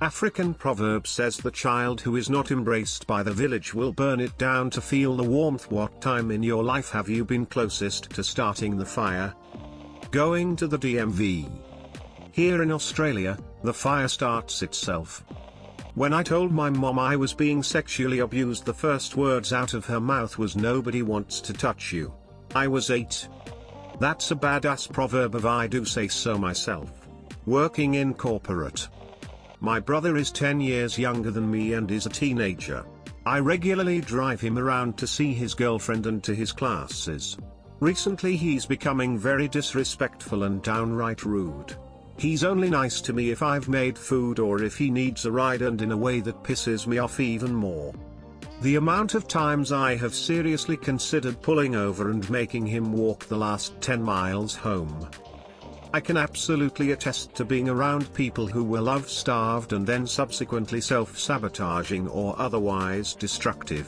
African proverb says the child who is not embraced by the village will burn it down to feel the warmth. What time in your life have you been closest to starting the fire? Going to the DMV. Here in Australia, the fire starts itself. When I told my mom I was being sexually abused, the first words out of her mouth was, "Nobody wants to touch you." I was 8. That's a badass proverb if I do say so myself. Working in corporate. My brother is 10 years younger than me and is a teenager. I regularly drive him around to see his girlfriend and to his classes. Recently he's becoming very disrespectful and downright rude. He's only nice to me if I've made food or if he needs a ride, and in a way that pisses me off even more. The amount of times I have seriously considered pulling over and making him walk the last 10 miles home. I can absolutely attest to being around people who were love-starved and then subsequently self-sabotaging or otherwise destructive.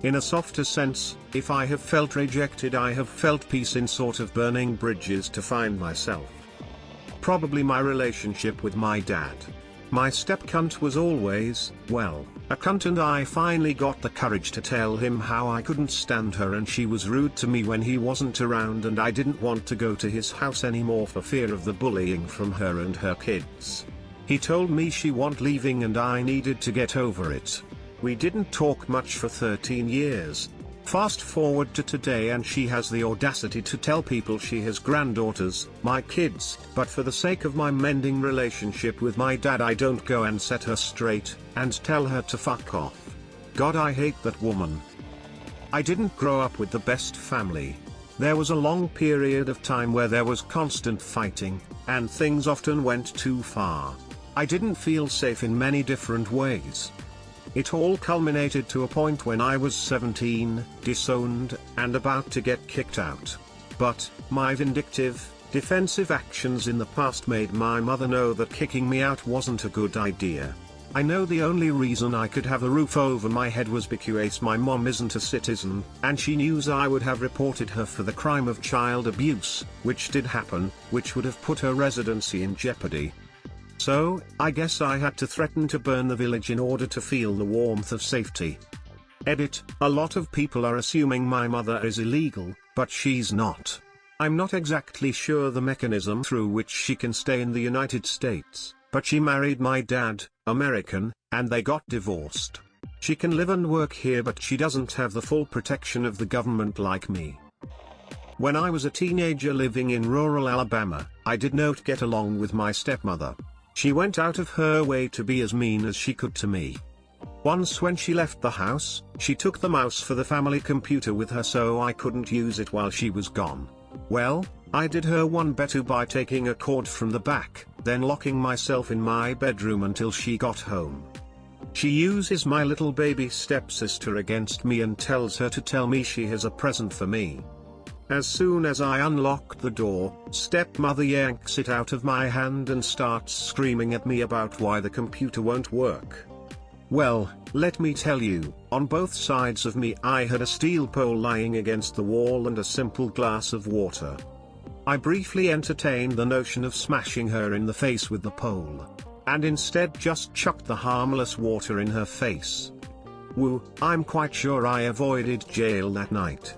In a softer sense, if I have felt rejected, I have felt peace in sort of burning bridges to find myself. Probably my relationship with my dad. My step-cunt was always, well, a cunt, and I finally got the courage to tell him how I couldn't stand her and she was rude to me when he wasn't around, and I didn't want to go to his house anymore for fear of the bullying from her and her kids. He told me she wasn't leaving and I needed to get over it. We didn't talk much for 13 years. Fast forward to today and she has the audacity to tell people she has granddaughters, my kids, but for the sake of my mending relationship with my dad I don't go and set her straight, and tell her to fuck off. God, I hate that woman. I didn't grow up with the best family. There was a long period of time where there was constant fighting, and things often went too far. I didn't feel safe in many different ways. It all culminated to a point when I was 17, disowned, and about to get kicked out. But, my vindictive, defensive actions in the past made my mother know that kicking me out wasn't a good idea. I know the only reason I could have a roof over my head was because my mom isn't a citizen, and she knew I would have reported her for the crime of child abuse, which did happen, which would have put her residency in jeopardy. So, I guess I had to threaten to burn the village in order to feel the warmth of safety. Edit: a lot of people are assuming my mother is illegal, but she's not. I'm not exactly sure the mechanism through which she can stay in the United States, but she married my dad, American, and they got divorced. She can live and work here, but she doesn't have the full protection of the government like me. When I was a teenager living in rural Alabama, I did not get along with my stepmother. She went out of her way to be as mean as she could to me. Once when she left the house, she took the mouse for the family computer with her so I couldn't use it while she was gone. Well, I did her one better by taking a cord from the back, then locking myself in my bedroom until she got home. She uses my little baby stepsister against me and tells her to tell me she has a present for me. As soon as I unlocked the door, stepmother yanks it out of my hand and starts screaming at me about why the computer won't work. Well, let me tell you, on both sides of me I had a steel pole lying against the wall and a simple glass of water. I briefly entertained the notion of smashing her in the face with the pole, and instead just chucked the harmless water in her face. Woo, I'm quite sure I avoided jail that night.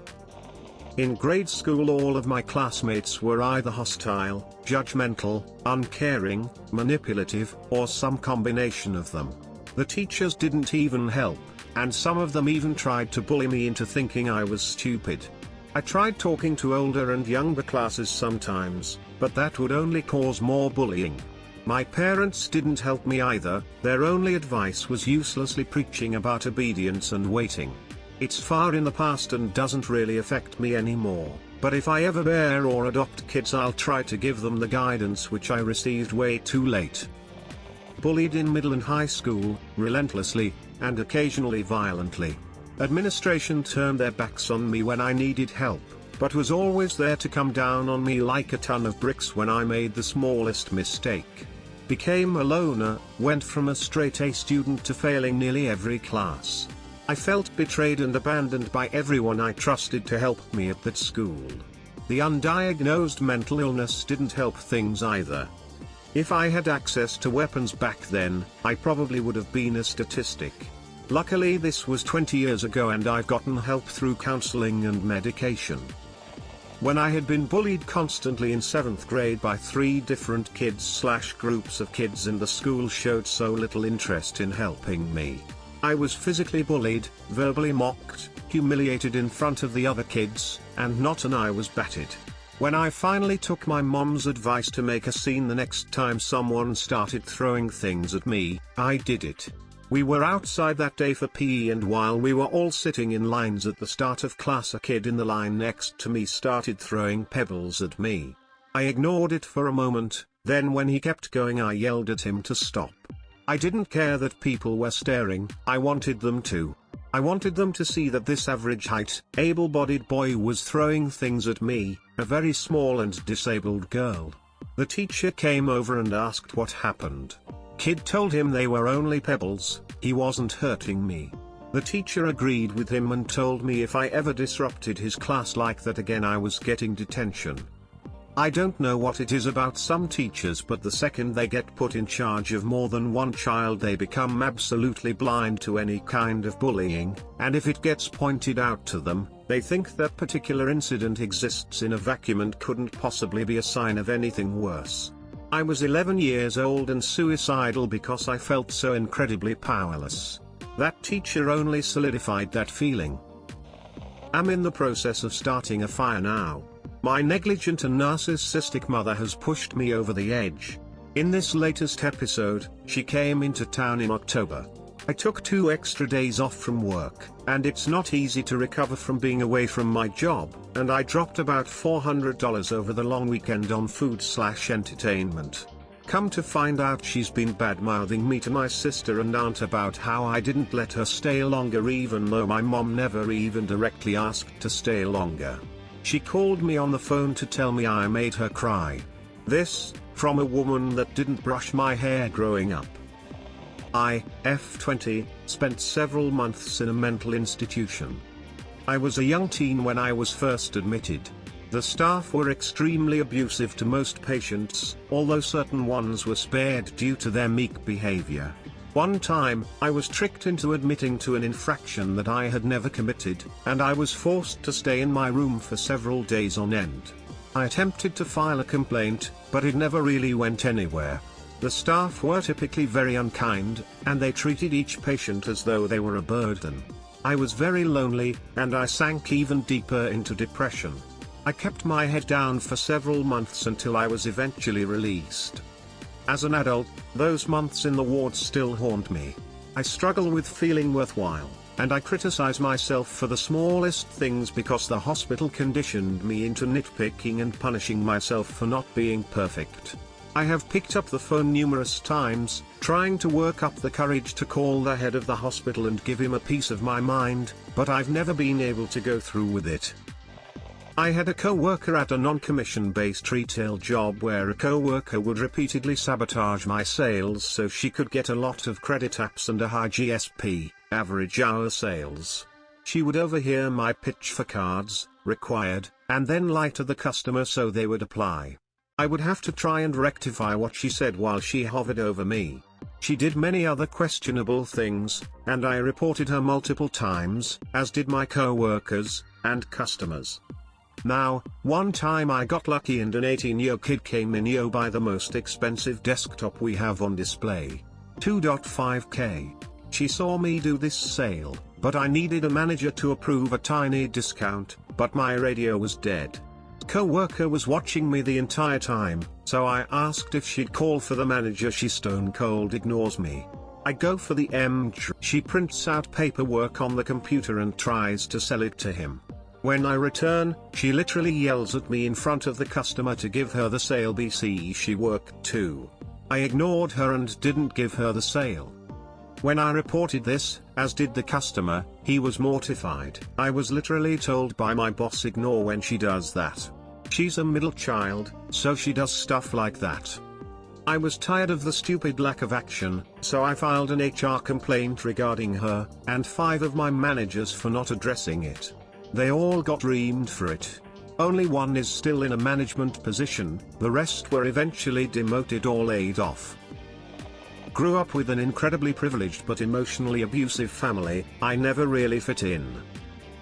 In grade school all of my classmates were either hostile, judgmental, uncaring, manipulative, or some combination of them. The teachers didn't even help, and some of them even tried to bully me into thinking I was stupid. I tried talking to older and younger classes sometimes, but that would only cause more bullying. My parents didn't help me either, their only advice was uselessly preaching about obedience and waiting. It's far in the past and doesn't really affect me anymore, but if I ever bear or adopt kids I'll try to give them the guidance which I received way too late. Bullied in middle and high school, relentlessly, and occasionally violently. Administration turned their backs on me when I needed help, but was always there to come down on me like a ton of bricks when I made the smallest mistake. Became a loner, went from a straight A student to failing nearly every class. I felt betrayed and abandoned by everyone I trusted to help me at that school. The undiagnosed mental illness didn't help things either. If I had access to weapons back then, I probably would have been a statistic. Luckily this was 20 years ago and I've gotten help through counseling and medication. When I had been bullied constantly in 7th grade by 3 different kids/groups of kids and the school showed so little interest in helping me. I was physically bullied, verbally mocked, humiliated in front of the other kids, and not an eye was batted. When I finally took my mom's advice to make a scene the next time someone started throwing things at me, I did it. We were outside that day for PE and while we were all sitting in lines at the start of class, a kid in the line next to me started throwing pebbles at me. I ignored it for a moment, then when he kept going I yelled at him to stop. I didn't care that people were staring, I wanted them to. I wanted them to see that this average height, able-bodied boy was throwing things at me, a very small and disabled girl. The teacher came over and asked what happened. Kid told him they were only pebbles, he wasn't hurting me. The teacher agreed with him and told me if I ever disrupted his class like that again I was getting detention. I don't know what it is about some teachers, but the second they get put in charge of more than one child they become absolutely blind to any kind of bullying, and if it gets pointed out to them, they think that particular incident exists in a vacuum and couldn't possibly be a sign of anything worse. I was 11 years old and suicidal because I felt so incredibly powerless. That teacher only solidified that feeling. I'm in the process of starting a fire now. My negligent and narcissistic mother has pushed me over the edge. In this latest episode, she came into town in October. I took 2 extra days off from work, and it's not easy to recover from being away from my job, and I dropped about $400 over the long weekend on food/entertainment. Come to find out she's been bad-mouthing me to my sister and aunt about how I didn't let her stay longer even though my mom never even directly asked to stay longer. She called me on the phone to tell me I made her cry. This, from a woman that didn't brush my hair growing up. I, F20, spent several months in a mental institution. I was a young teen when I was first admitted. The staff were extremely abusive to most patients, although certain ones were spared due to their meek behavior. One time, I was tricked into admitting to an infraction that I had never committed, and I was forced to stay in my room for several days on end. I attempted to file a complaint, but it never really went anywhere. The staff were typically very unkind, and they treated each patient as though they were a burden. I was very lonely, and I sank even deeper into depression. I kept my head down for several months until I was eventually released. As an adult, those months in the ward still haunt me. I struggle with feeling worthwhile, and I criticize myself for the smallest things because the hospital conditioned me into nitpicking and punishing myself for not being perfect. I have picked up the phone numerous times, trying to work up the courage to call the head of the hospital and give him a piece of my mind, but I've never been able to go through with it. I had a co-worker at a non-commission-based retail job where a co-worker would repeatedly sabotage my sales so she could get a lot of credit apps and a high GSP, average hour sales. She would overhear my pitch for cards, required, and then lie to the customer so they would apply. I would have to try and rectify what she said while she hovered over me. She did many other questionable things, and I reported her multiple times, as did my co-workers and customers. Now, one time I got lucky and an 18-year kid came in. "Yo, buy the most expensive desktop we have on display. $2.5K. She saw me do this sale, but I needed a manager to approve a tiny discount, but my radio was dead. Co-worker was watching me the entire time, so I asked if she'd call for the manager. She stone cold ignores me. I go for the She prints out paperwork on the computer and tries to sell it to him. When I return, she literally yells at me in front of the customer to give her the sale. BC she worked too. I ignored her and didn't give her the sale. When I reported this, as did the customer, he was mortified. I was literally told by my boss, ignore when she does that. She's a middle child, so she does stuff like that. I was tired of the stupid lack of action, so I filed an HR complaint regarding her, and 5 of my managers for not addressing it. They all got reamed for it. Only one is still in a management position, the rest were eventually demoted or laid off. Grew up with an incredibly privileged but emotionally abusive family. I never really fit in.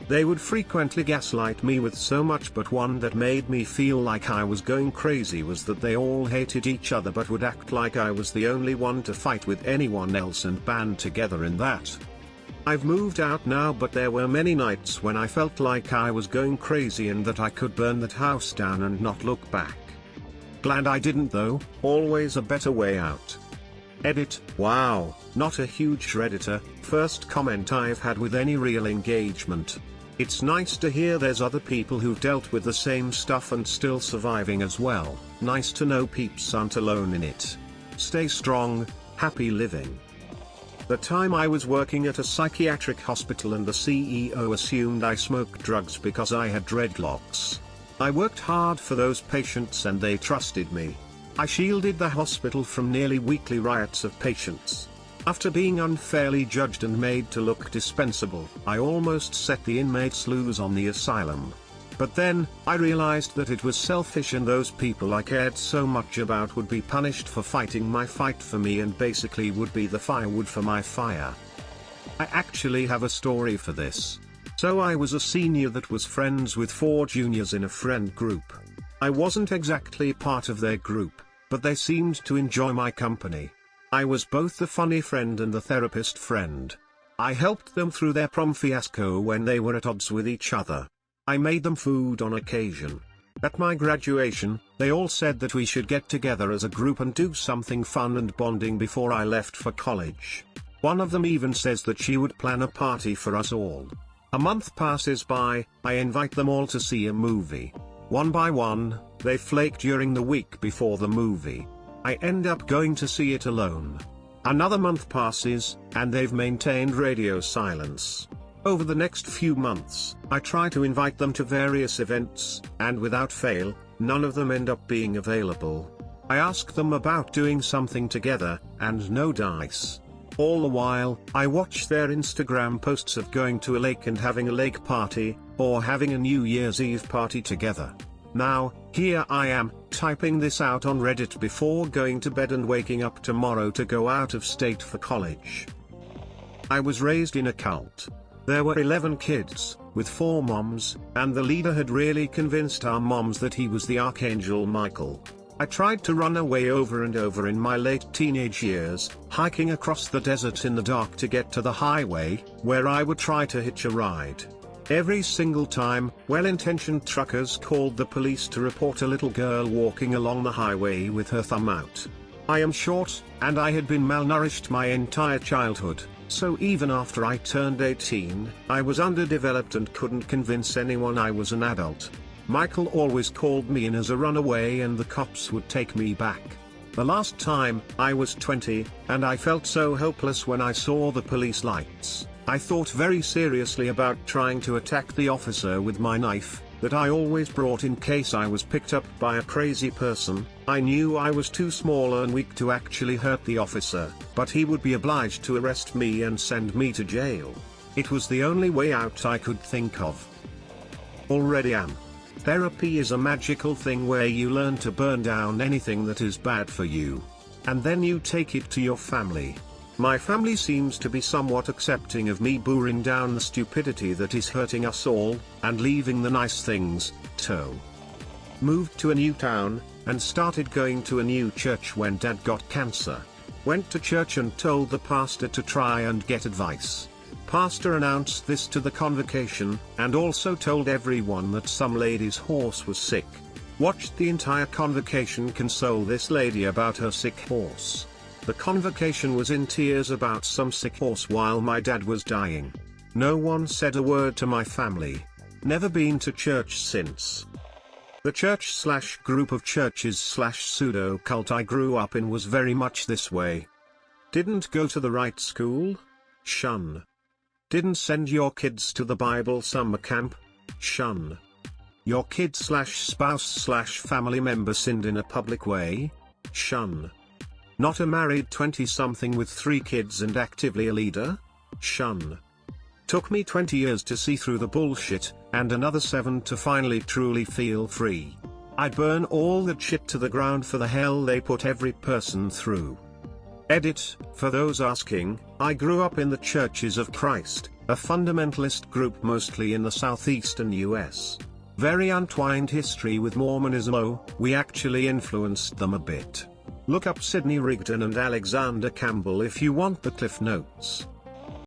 They would frequently gaslight me with so much, but one that made me feel like I was going crazy was that they all hated each other but would act like I was the only one to fight with anyone else and band together in that. I've moved out now, but there were many nights when I felt like I was going crazy and that I could burn that house down and not look back. Glad I didn't though, always a better way out. Edit, wow, not a huge Redditor, first comment I've had with any real engagement. It's nice to hear there's other people who've dealt with the same stuff and still surviving as well. Nice to know peeps aren't alone in it. Stay strong, happy living. The time I was working at a psychiatric hospital and the CEO assumed I smoked drugs because I had dreadlocks. I worked hard for those patients and they trusted me. I shielded the hospital from nearly weekly riots of patients. After being unfairly judged and made to look dispensable, I almost set the inmates loose on the asylum. But then, I realized that it was selfish and those people I cared so much about would be punished for fighting my fight for me and basically would be the firewood for my fire. I actually have a story for this. So I was a senior that was friends with 4 juniors in a friend group. I wasn't exactly part of their group, but they seemed to enjoy my company. I was both the funny friend and the therapist friend. I helped them through their prom fiasco when they were at odds with each other. I made them food on occasion. At my graduation, they all said that we should get together as a group and do something fun and bonding before I left for college. One of them even says that she would plan a party for us all. A month passes by, I invite them all to see a movie. One by one, they flake during the week before the movie. I end up going to see it alone. Another month passes, and they've maintained radio silence. Over the next few months, I try to invite them to various events, and without fail, none of them end up being available. I ask them about doing something together, and no dice. All the while, I watch their Instagram posts of going to a lake and having a lake party, or having a New Year's Eve party together. Now, here I am, typing this out on Reddit before going to bed and waking up tomorrow to go out of state for college. I was raised in a cult. There were 11 kids, with 4 moms, and the leader had really convinced our moms that he was the Archangel Michael. I tried to run away over and over in my late teenage years, hiking across the desert in the dark to get to the highway, where I would try to hitch a ride. Every single time, well-intentioned truckers called the police to report a little girl walking along the highway with her thumb out. I am short, and I had been malnourished my entire childhood, so even after I turned 18, I was underdeveloped and couldn't convince anyone I was an adult. Michael always called me in as a runaway and the cops would take me back. The last time, I was 20, and I felt so hopeless when I saw the police lights. I thought very seriously about trying to attack the officer with my knife, that I always brought in case I was picked up by a crazy person. I knew I was too small and weak to actually hurt the officer, but he would be obliged to arrest me and send me to jail. It was the only way out I could think of. Already am. Therapy is a magical thing where you learn to burn down anything that is bad for you. And then you take it to your family. My family seems to be somewhat accepting of me boring down the stupidity that is hurting us all, and leaving the nice things, too. Moved to a new town, and started going to a new church when Dad got cancer. Went to church and told the pastor to try and get advice. Pastor announced this to the convocation, and also told everyone that some lady's horse was sick. Watched the entire convocation console this lady about her sick horse. The convocation was in tears about some sick horse while my dad was dying. No one said a word to my family. Never been to church since. The church/group of churches/pseudo-cult I grew up in was very much this way. Didn't go to the right school? Shun. Didn't send your kids to the Bible summer camp? Shun. Your kid/spouse/family member sinned in a public way? Shun. Not a married 20-something with 3 kids and actively a leader? Shun. Took me 20 years to see through the bullshit, and another 7 to finally truly feel free. I'd burn all that shit to the ground for the hell they put every person through. Edit, for those asking, I grew up in the Churches of Christ, a fundamentalist group mostly in the southeastern US. Very untwined history with Mormonism. Oh, we actually influenced them a bit. Look up Sidney Rigdon and Alexander Campbell if you want the Cliff Notes.